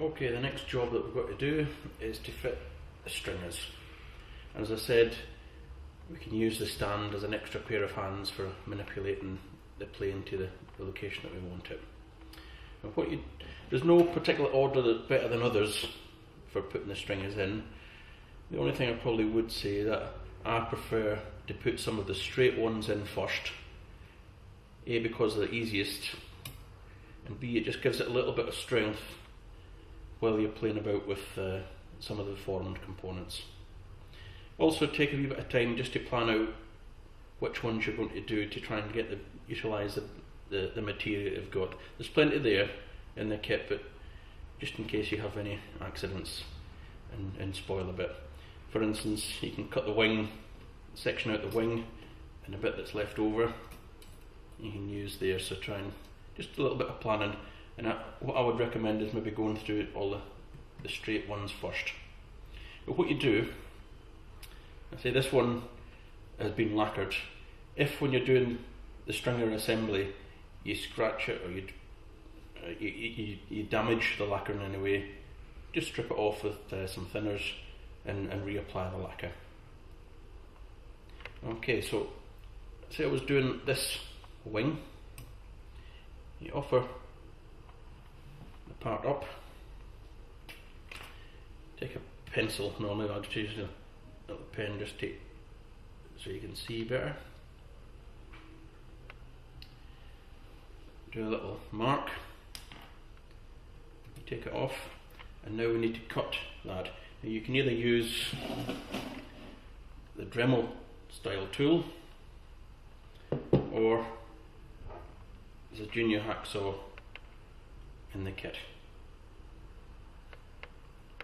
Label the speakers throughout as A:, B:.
A: Okay, the next job that we've got to do is to fit the stringers. And as I said, we can use the stand as an extra pair of hands for manipulating the plane to the location that we want it. And there's no particular order that's better than others for putting the stringers in. The only thing I probably would say that I prefer to put some of the straight ones in first. A, because they're the easiest, and B, it just gives it a little bit of strength while you're playing about with some of the formed components. Also take a wee bit of time just to plan out which ones you're going to do to try and utilise the material you've got. There's plenty there in the kit, but just in case you have any accidents and spoil a bit. For instance, you can cut the wing, section out the wing, and the bit that's left over you can use there, so try and just a little bit of planning. And what I would recommend is maybe going through all the straight ones first. But what you do, I say this one has been lacquered. If when you're doing the stringer assembly you scratch it or you damage the lacquer in any way, just strip it off with some thinners and reapply the lacquer. Okay, so say I was doing this wing, you offer the part up, take a pencil, normally I'd use a little pen just so you can see better. Do a little mark, take it off, and now we need to cut that. Now you can either use the Dremel style tool, or there's a junior hacksaw in the kit.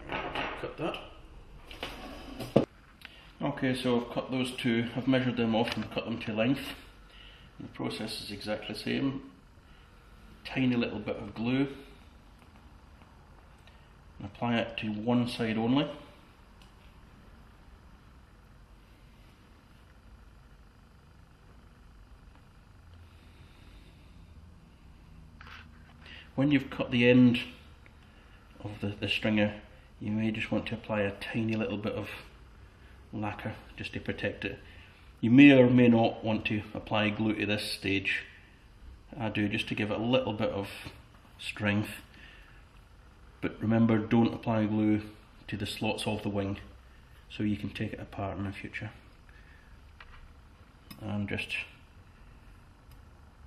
A: Cut that. Okay, so I've cut those two, I've measured them off and cut them to length. And the process is exactly the same. Tiny little bit of glue, and apply it to one side only. When you've cut the end of the stringer, you may just want to apply a tiny little bit of lacquer just to protect it. You may or may not want to apply glue to this stage. I do, just to give it a little bit of strength. But remember, don't apply glue to the slots of the wing so you can take it apart in the future. And just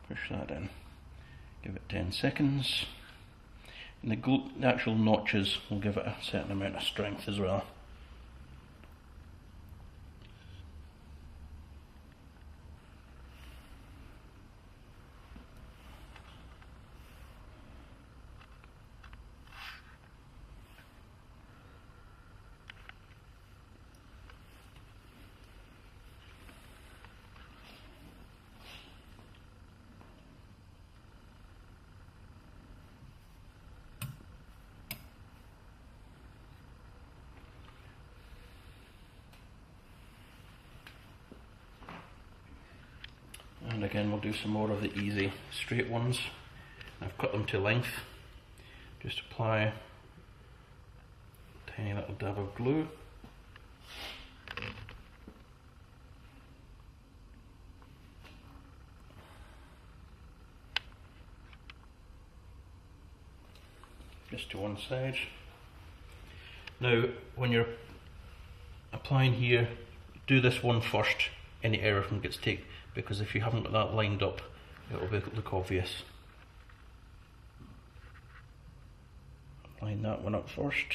A: push that in. Give it 10 seconds. And the actual notches will give it a certain amount of strength as well. And again, we'll do some more of the easy straight ones. I've cut them to length. Just apply a tiny little dab of glue. Just to one side. Now, when you're applying here, do this one first. Any error from gets taken, because if you haven't got that lined up, it will look obvious. Line that one up first,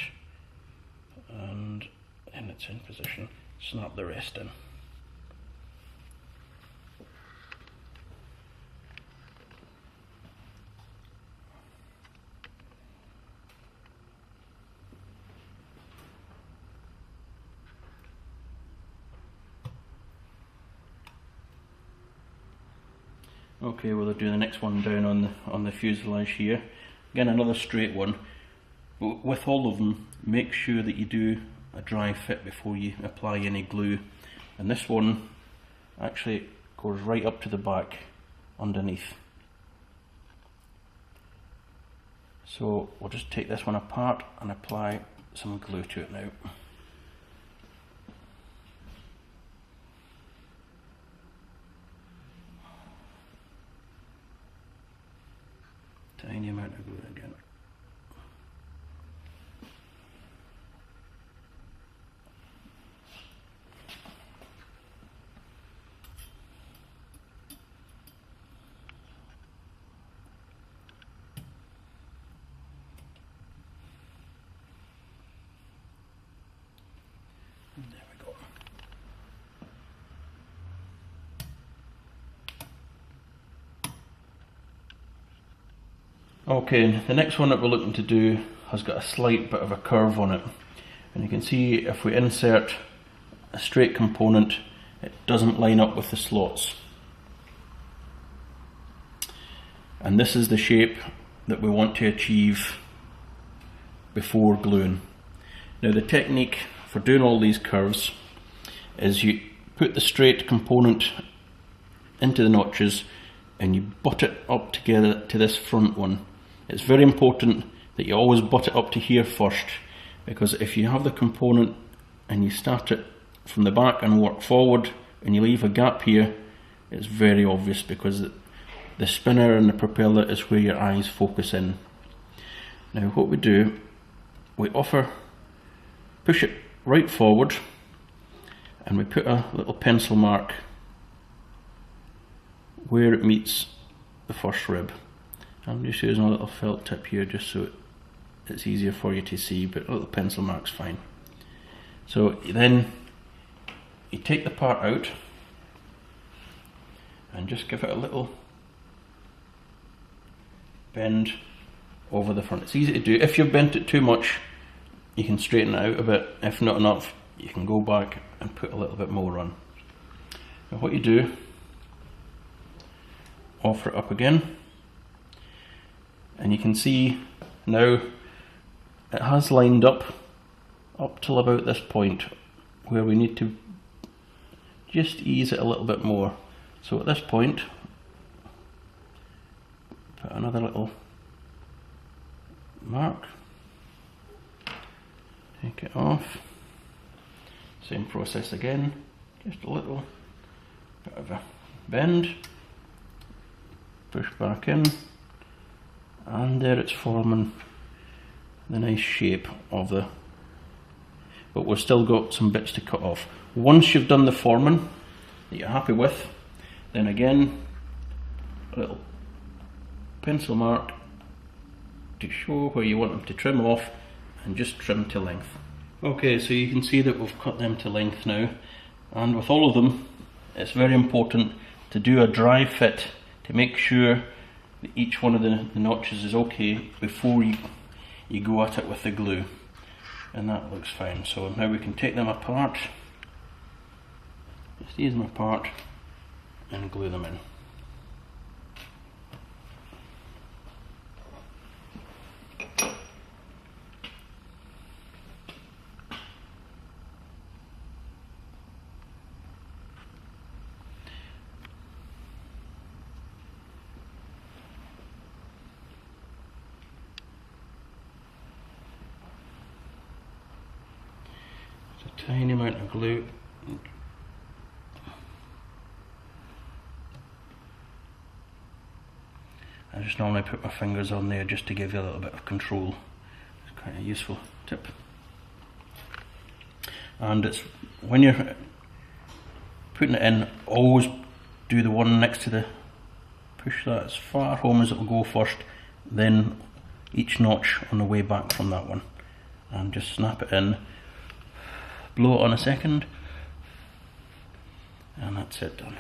A: and then it's in position. Snap the rest in. Okay, we'll do the next one down on the fuselage here. Again, another straight one. But with all of them, make sure that you do a dry fit before you apply any glue. And this one actually goes right up to the back underneath. So we'll just take this one apart and apply some glue to it now. Tiny amount of glue again. There we go. Okay, the next one that we're looking to do has got a slight bit of a curve on it, and you can see if we insert a straight component, it doesn't line up with the slots. And this is the shape that we want to achieve before gluing. Now the technique for doing all these curves is you put the straight component into the notches and you butt it up together to this front one. It's very important that you always butt it up to here first, because if you have the component and you start it from the back and work forward and you leave a gap here, it's very obvious, because the spinner and the propeller is where your eyes focus in. Now what we do, we push it right forward and we put a little pencil mark where it meets the first rib. I'm just using a little felt tip here just so it's easier for you to see, but a little pencil mark's fine. So then you take the part out and just give it a little bend over the front. It's easy to do. If you've bent it too much, you can straighten it out a bit. If not enough, you can go back and put a little bit more on. Now what you do, offer it up again, and you can see now it has lined up till about this point where we need to just ease it a little bit more. So at this point, put another little mark, take it off, same process again, just a little bit of a bend, push back in, and there it's forming the nice shape of the, but we've still got some bits to cut off. Once you've done the forming that you're happy with, then again a little pencil mark to show where you want them to trim off, and just trim to length. Okay, so you can see that we've cut them to length now, and with all of them it's very important to do a dry fit to make sure that each one of the notches is okay before you go at it with the glue, and that looks fine. So now we can take them apart, just ease them apart and glue them in. Tiny amount of glue. I just normally put my fingers on there just to give you a little bit of control. It's quite a useful tip. And it's when you're putting it in, always do the one next to the, push that as far home as it will go first, then each notch on the way back from that one, and just snap it in. Blow it on a second, and that's it done.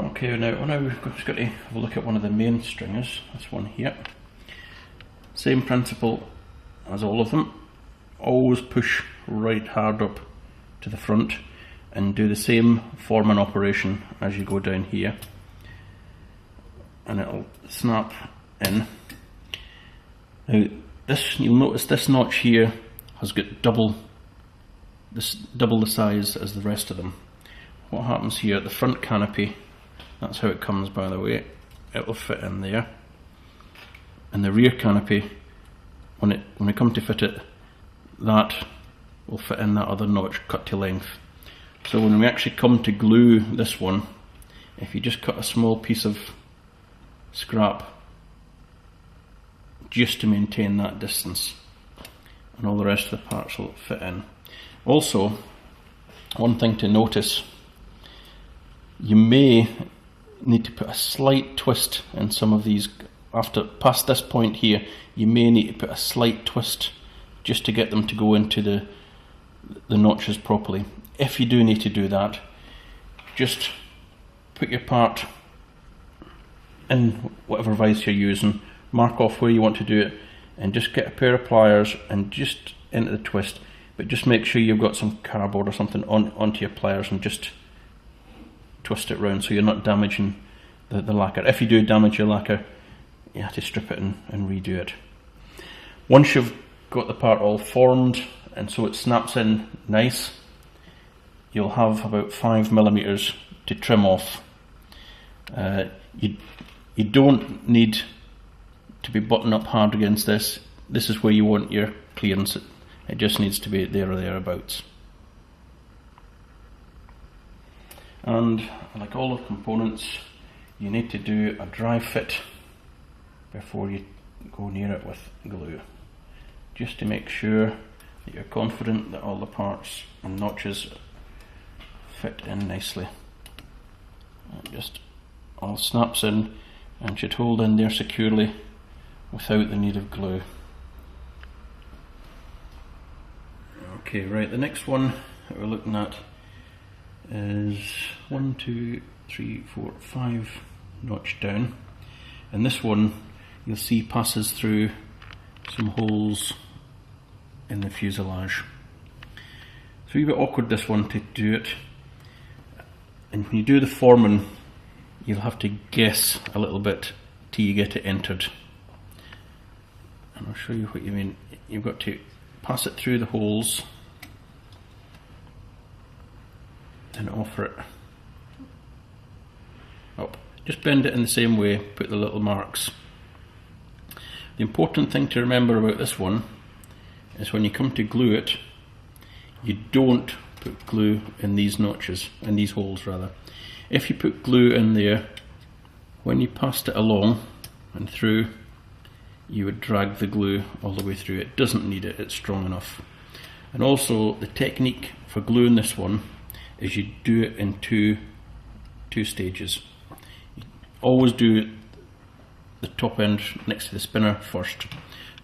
A: Okay, now we've just got to have a look at one of the main stringers, this one here. Same principle as all of them. Always push right hard up to the front and do the same forming operation as you go down here, and it'll snap in. Now you'll notice this notch here has got double the size as the rest of them. What happens here at the front canopy, that's how it comes by the way, it will fit in there, and the rear canopy, when I come to fit it, that will fit in that other notch cut to length. So when we actually come to glue this one, if you just cut a small piece of scrap just to maintain that distance, and all the rest of the parts will fit in. Also, one thing to notice, you may need to put a slight twist in some of these. Past this point here, you may need to put a slight twist just to get them to go into the notches properly. If you do need to do that, just put your part in whatever vise you're using, mark off where you want to do it, and just get a pair of pliers and just into the twist, but just make sure you've got some cardboard or something onto your pliers and just twist it round so you're not damaging the lacquer. If you do damage your lacquer, you have to strip it and redo it. Once you've got the part all formed and so it snaps in nice, you'll have about 5mm to trim off. You don't need to be buttoned up hard against this. This is where you want your clearance. It just needs to be there or thereabouts. And like all the components, you need to do a dry fit before you go near it with glue, just to make sure that you're confident that all the parts and notches fit in nicely. It just all snaps in and should hold in there securely without the need of glue. Okay, right, the next one that we're looking at is 1, 2, 3, 4, 5 notch down, and this one you'll see passes through some holes in the fuselage. So it's a bit awkward this one to do it, and when you do the forming you'll have to guess a little bit till you get it entered, and I'll show you what you mean. You've got to pass it through the holes and offer it up. Just bend it in the same way, put the little marks. The important thing to remember about this one is when you come to glue it, you don't put glue in these notches, in these holes rather. If you put glue in there, when you passed it along and through, you would drag the glue all the way through. It doesn't need it, it's strong enough. And also the technique for gluing this one is you do it in two stages. You always do the top end next to the spinner first.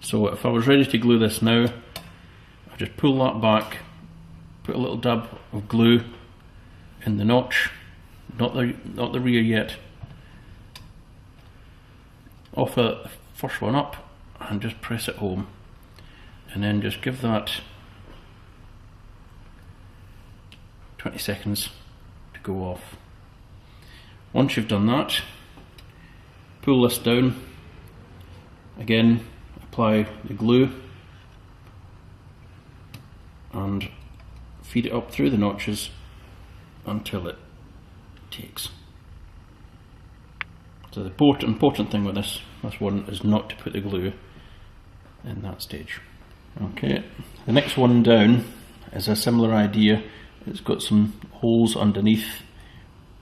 A: So if I was ready to glue this now, I just pull that back, put a little dab of glue in the notch, not the rear yet, offer the first one up and just press it home, and then just give that 20 seconds to go off. Once you've done that, pull this down, again apply the glue and feed it up through the notches until it takes. So the important thing with this one is not to put the glue in that stage. Okay, the next one down is a similar idea. It's got some holes underneath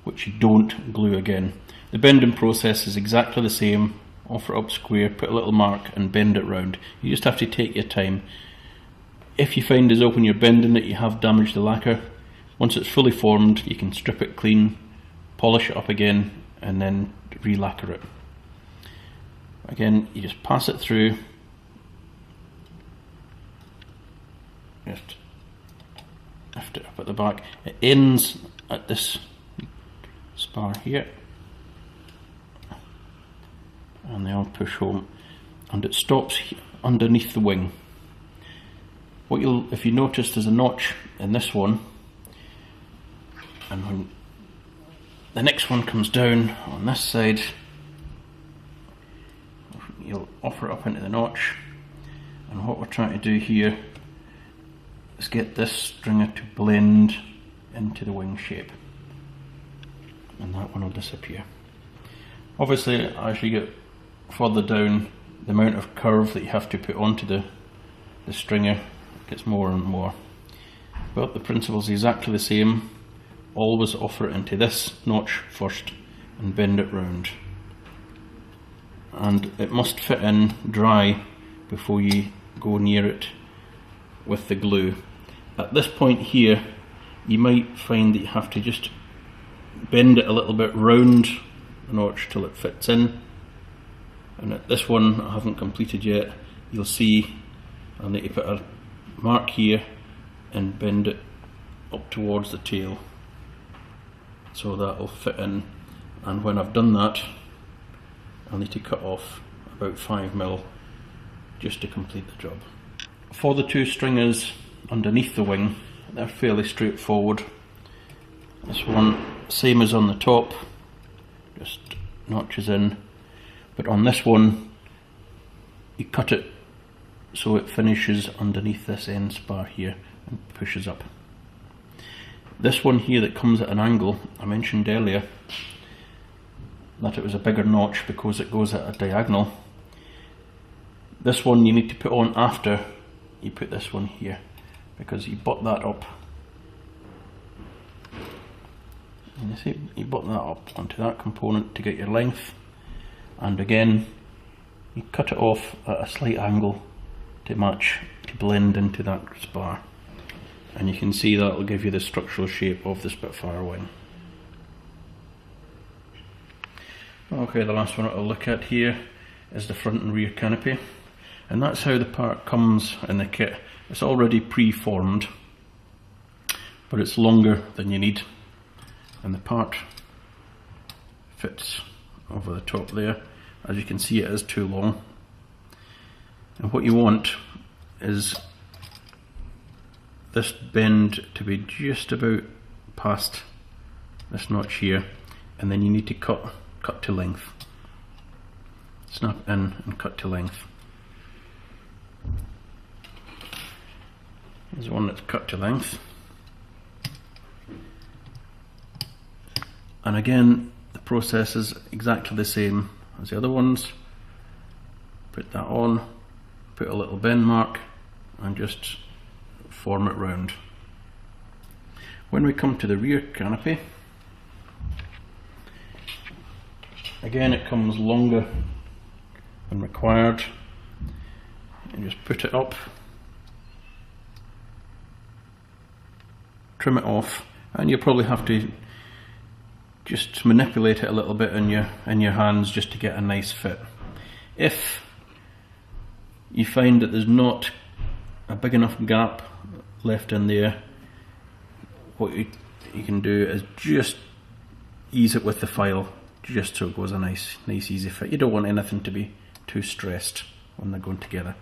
A: which you don't glue again. The bending process is exactly the same. Offer it up square, put a little mark and bend it round. You just have to take your time. If you find as though when you're bending it you have damaged the lacquer, once it's fully formed you can strip it clean, polish it up again and then re-lacquer it. Again, you just pass it through, just lift it up at the back. It ends at this spar here, and they all push home, and it stops underneath the wing. What if you notice, there's a notch in this one, and when the next one comes down on this side, you'll offer it up into the notch, and what we're trying to do here is get this stringer to blend into the wing shape, and that one will disappear. Obviously, as you get further down, the amount of curve that you have to put onto the stringer gets more and more, but the principle is exactly the same. Always offer it into this notch first and bend it round, and it must fit in dry before you go near it with the glue. At this point here, you might find that you have to just bend it a little bit round the notch till it fits in, and at this one I haven't completed yet, you'll see I'll need to put a mark here and bend it up towards the tail so that'll fit in, and when I've done that I'll need to cut off about 5mm just to complete the job. For the two stringers underneath the wing, they're fairly straightforward. This one, same as on the top, just notches in, but on this one you cut it so it finishes underneath this end spar here and pushes up. This one here that comes at an angle, I mentioned earlier that it was a bigger notch because it goes at a diagonal. This one you need to put on after you put this one here, because you butt that up. And you see, you butt that up onto that component to get your length, and again you cut it off at a slight angle to match, to blend into that spar, and you can see that will give you the structural shape of the Spitfire wing. Okay, the last one I'll look at here is the front and rear canopy, and that's how the part comes in the kit. It's already pre-formed, but it's longer than you need, and the part fits over the top there. As you can see, it is too long, and what you want is this bend to be just about past this notch here, and then you need to cut to length. Snap in and cut to length. There's one that's cut to length, and again the process is exactly the same as the other ones. Put that on, put a little bend mark, and just form it round. When we come to the rear canopy, again it comes longer than required, and just put it up, trim it off, and you'll probably have to just manipulate it a little bit in your hands just to get a nice fit. If you find that there's not a big enough gap left in there, what you can do is just ease it with the file, just so it goes a nice easy fit. You don't want anything to be too stressed when they're going together.